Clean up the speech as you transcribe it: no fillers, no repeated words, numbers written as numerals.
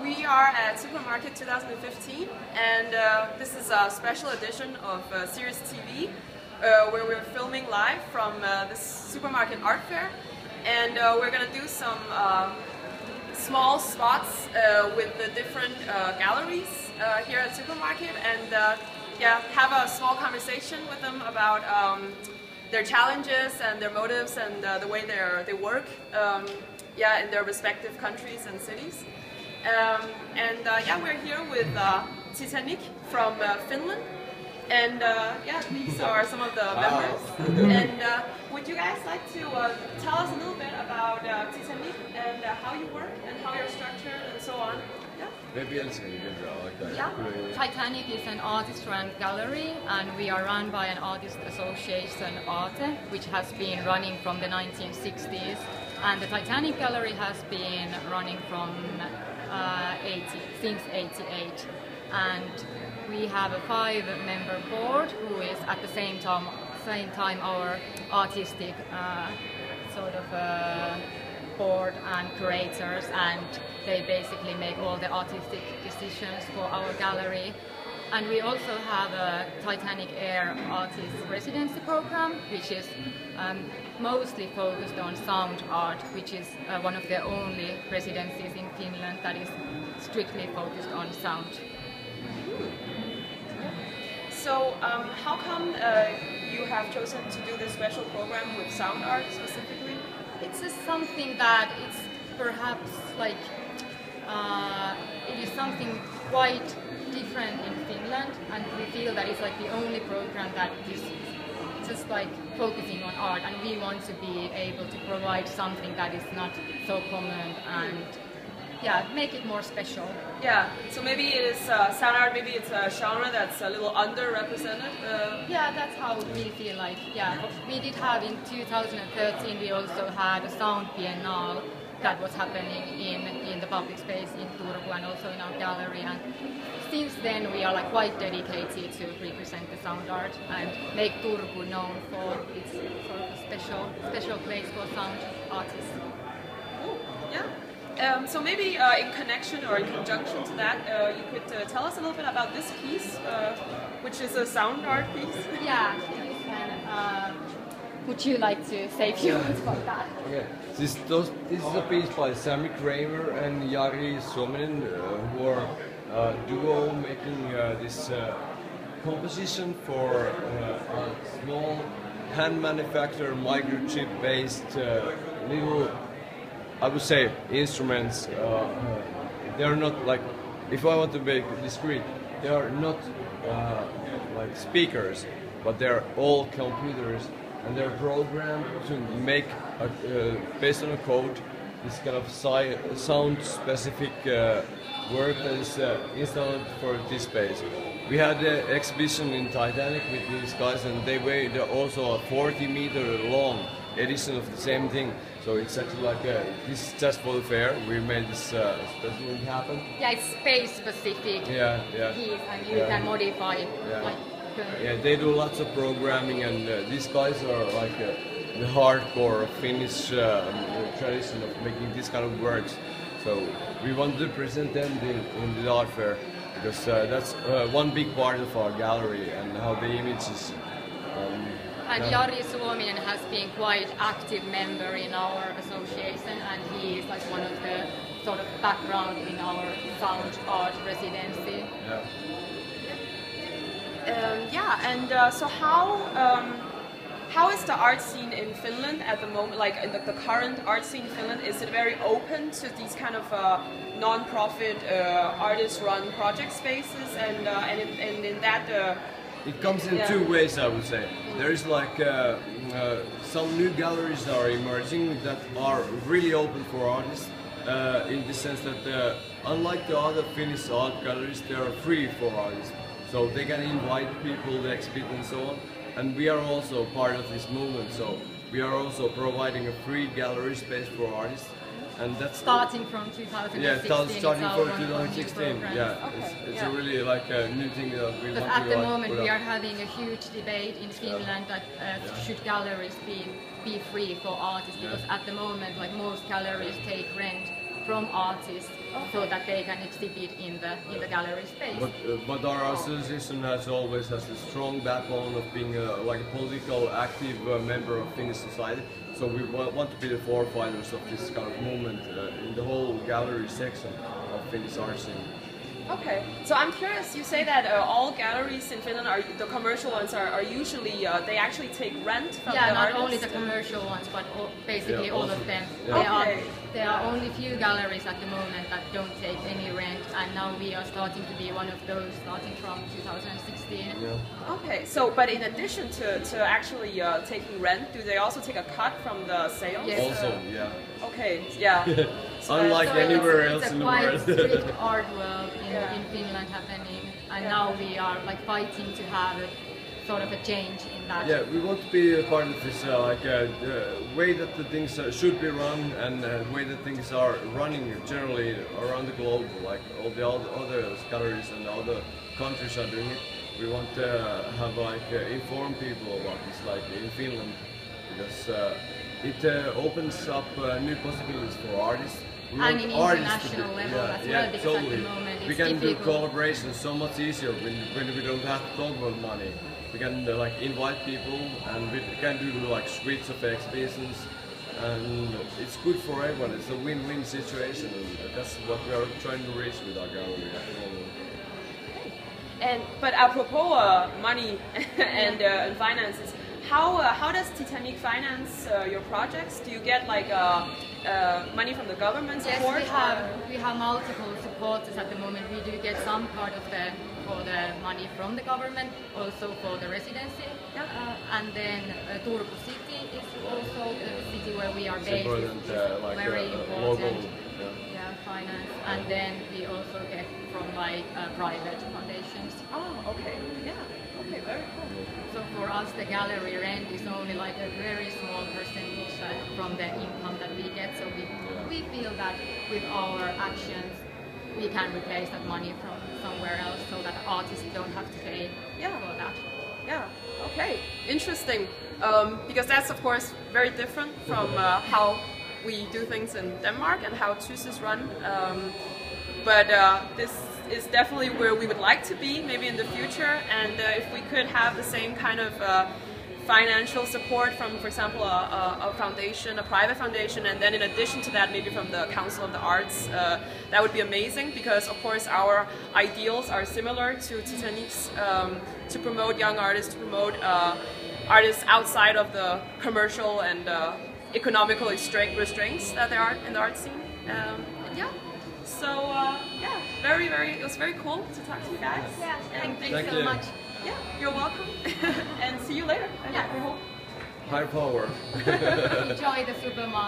We are at Supermarket 2015, and this is a special edition of Series TV, where we're filming live from this Supermarket art fair, and we're going to do some small spots with the different galleries here at Supermarket, and yeah, have a small conversation with them about their challenges and their motives and the way they work, yeah, in their respective countries and cities. Yeah, we're here with Titanik from Finland, and yeah, these are some of the members. And would you guys like to tell us a little bit about Titanik and how you work and how you're structured and so on? Yeah. Maybe Elsa, you can draw like that. Yeah. Titanik is an artist-run gallery, and we are run by an artist association, Arte, which has been running from the 1960s. And the Titanik Gallery has been running from since '88, and we have a 5-member board who is at the same time our artistic sort of board and curators, and they basically make all the artistic decisions for our gallery. And we also have a Titanic Air Artist Residency Program, which is mostly focused on sound art, which is one of the only residencies in Finland that is strictly focused on sound. So how come you have chosen to do this special program with sound art specifically? It's just something that it's perhaps like, it is something quite different in Finland, and we feel that it's like the only program that is just like focusing on art, and we want to be able to provide something that is not so common and yeah, make it more special. Yeah, so maybe it is sound art, maybe it's a genre that's a little underrepresented. Yeah, that's how we feel like, yeah. We did have in 2013, we also had a sound biennale that was happening in the public space in Turku and also in our gallery, and since then we are like quite dedicated to represent the sound art and make Turku known for its sort of special place for sound artists. Cool. Yeah. So maybe in connection or in conjunction to that, you could tell us a little bit about this piece, which is a sound art piece. Yeah. Would you like to say a few words about that? Okay. This is a piece by Sami Kramer and Jari Suominen, who are a duo making this composition for a small hand-manufactured microchip-based little, I would say, instruments. They are not like, if I want to make it discreet, they are not like speakers, but they are all computers. And they're programmed to make, based on a code, this kind of sound-specific work that is installed for this space. We had an exhibition in Titanic with these guys, and they weighed also a 40-meter long edition of the same thing. So it's actually like this is just for the fair. We made this special thing happen. Yeah, it's space-specific. Yeah. Piece, and you can modify it. Yeah. Like, yeah, they do lots of programming, and these guys are like the hardcore Finnish tradition of making this kind of works. So we want to present them in the art fair, because that's one big part of our gallery and how the images. And Jari Suominen has been quite active member in our association, and he is like one of the sort of background in our sound art residency. Yeah. Yeah, and so how is the art scene in Finland at the moment? Like in the current art scene in Finland, is it very open to these kind of non-profit artist-run project spaces? And in that, it comes in two ways, I would say. There is like some new galleries that are emerging that are really open for artists, in the sense that unlike the other Finnish art galleries, they are free for artists. So they can invite people to exhibit and so on. And we are also part of this movement, so we are also providing a free gallery space for artists. And that's starting from 2016. Yeah, starting from 2016. Yeah, okay. it's a really like a new thing that we want to at the like, moment we are having a huge debate in Finland that should galleries be free for artists, because at the moment like most galleries take rent from artists so that they can exhibit in the gallery space. But our association has always has a strong backbone of being like a political active member of Finnish society. So we want to be the forefighters of this kind of movement in the whole gallery section of Finnish art scene. Okay, so I'm curious, you say that all galleries in Finland, the commercial ones, are usually, they actually take rent from the not artists? only the commercial ones, but basically all of them. Yeah. There are only few galleries at the moment that don't take any rent, and now we are starting to be one of those, starting from 2016. Yeah. Okay, so but in addition to actually taking rent, do they also take a cut from the sales? Yes. Also, yeah. Okay, yeah. Unlike anywhere else it's in the quite world. strict art world in Finland happening, and now we are like fighting to have sort of a change in that. Yeah, we want to be a part of this way that the things should be run, and the way that things are running generally around the globe, like all the other galleries and other countries are doing it. We want to have inform people about this, like in Finland, because it opens up new possibilities for artists. And in international level as well, because totally. at the moment it's we can difficult. do collaborations so much easier when we don't have to talk about money. We can invite people, and we can do suites of exhibitions, and it's good for everyone. It's a win-win situation, and that's what we are trying to reach with our gallery at the moment. But apropos money and finances, how does Titanik finance your projects? Do you get money from the government support? Yes, we have multiple supporters at the moment. We do get some part of the money from the government, also for the residency, and then Turku city is also the city where we are based. Very important. Finance, and then we also get from private foundations. Oh, okay, yeah, okay, very cool. So for us, the gallery rent is only a very small percentage from the income that we get. So we feel that with our actions, we can replace that money from somewhere else, so that artists don't have to pay for that. Yeah. Okay. Interesting. Because that's of course very different from how we do things in Denmark and how TUS is run. But this is definitely where we would like to be, maybe in the future. And if we could have the same kind of financial support from, for example, a foundation, a private foundation, and then in addition to that, maybe from the Council of the Arts, that would be amazing, because of course our ideals are similar to Titanik's, to promote young artists, to promote artists outside of the commercial and economical restraints that there are in the art scene. So it was very cool to talk to you guys. Yeah, and thank you so much. Yeah, you're welcome. And see you later. Yeah. High power. Enjoy the supermarket.